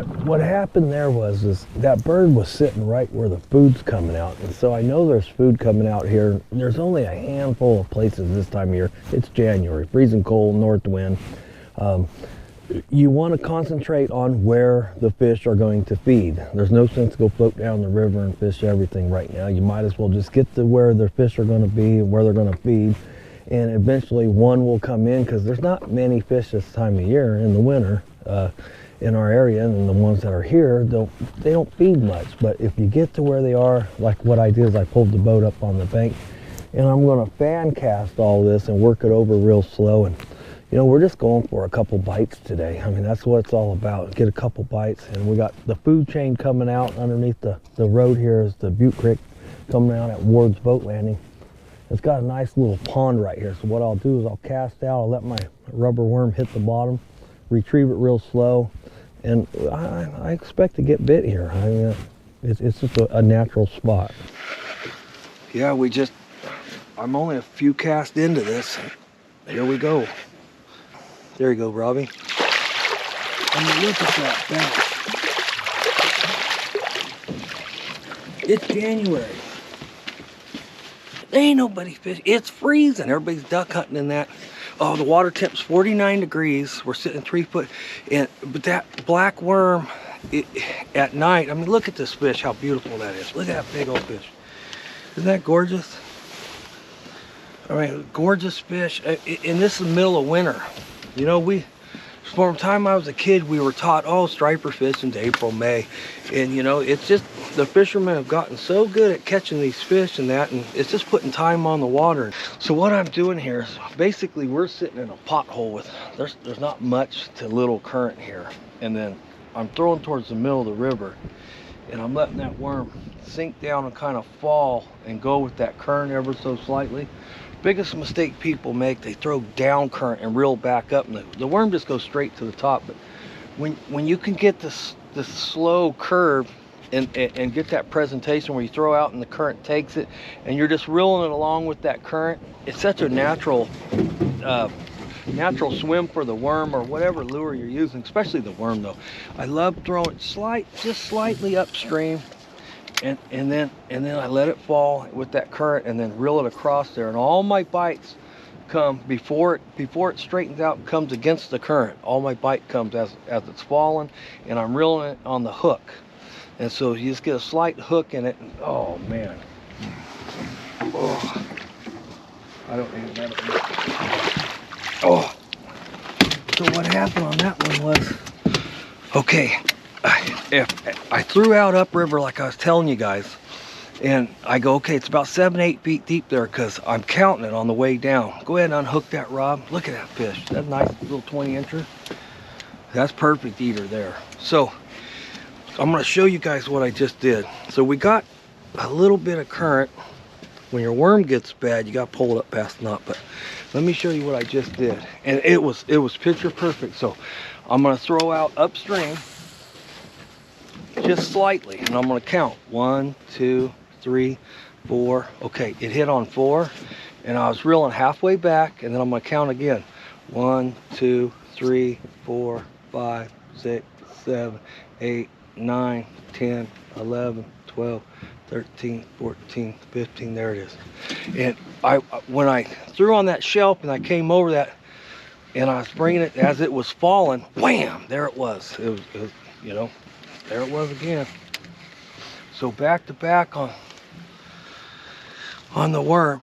What happened there is that bird was sitting right where the food's coming out, and so I know there's food coming out here. There's only a handful of places this time of year. It's January, freezing cold, north wind. You want to concentrate on where the fish are going to feed. There's no sense to go float down the river and fish everything right now. You might as well just get to where the fish are going to be and where they're going to feed, and eventually one will come in, because there's not many fish this time of year in the winter in our area, and the ones that are here they don't feed much. But if you get to where they are, like what I did is I pulled the boat up on the bank, and I'm going to fan cast all this and work it over real slow. And you know, we're just going for a couple bites today. I mean, that's what it's all about. Get a couple bites. And we got the food chain coming out underneath the road here is the Butte Creek coming out at Ward's Boat Landing. It's got a nice little pond right here. So what I'll do is I'll cast out, I'll let my rubber worm hit the bottom, retrieve it real slow, and I expect to get bit here. I mean, it's just a natural spot. Yeah, I'm only a few casts into this. Here we go. There you go, Robbie. I mean, look at that bass. It's January. There ain't nobody fishing. It's freezing. Everybody's duck hunting in that. Oh, the water temp's 49 degrees. We're sitting 3 foot. But that black worm at night, I mean, look at this fish, how beautiful that is. Look at that big old fish. Isn't that gorgeous? I mean, gorgeous fish. And this is the middle of winter. You know, from the time I was a kid, we were taught, oh, striper fishing to April, May. And, you know, it's just, the fishermen have gotten so good at catching these fish and that, and it's just putting time on the water. So what I'm doing here is, basically, we're sitting in a pothole with, there's not much to little current here. And then I'm throwing towards the middle of the river, and I'm letting that worm sink down and kind of fall and go with that current ever so slightly. Biggest mistake people make, they throw down current and reel back up, and the worm just goes straight to the top. But when you can get this slow curve and get that presentation where you throw out and the current takes it, and you're just reeling it along with that current, it's such a natural swim for the worm or whatever lure you're using, especially the worm though. I love throwing just slightly upstream. And then I let it fall with that current and then reel it across there, and all my bites come before it straightens out and comes against the current. All my bite comes as it's falling, and I'm reeling it on the hook. And so you just get a slight hook in it, and oh man. Oh. I don't even know. Oh. So what happened on that one was, okay, if I threw out upriver like I was telling you guys, and I go, okay, it's about 7-8 feet deep there, because I'm counting it on the way down. Go ahead and unhook that rod. Look at that fish. That's a nice little 20-incher. That's perfect eater there. So I'm going to show you guys what I just did. So we got a little bit of current. When your worm gets bad, you got to pull it up past the knot. But let me show you what I just did, and it was picture perfect. So I'm going to throw out upstream just slightly, and I'm going to count 1, 2, 3, 4. Okay, it hit on 4, and I was reeling halfway back, and then I'm going to count again. 1, 2, 3, 4, 5, 6, 7, 8, 9, 10, 11, 12, 13, 14, 15. There it is. And when I threw on that shelf and I came over that, and I was bringing it as it was falling, wham, there it was. It was, you know, there it was again. So back to back on the worm.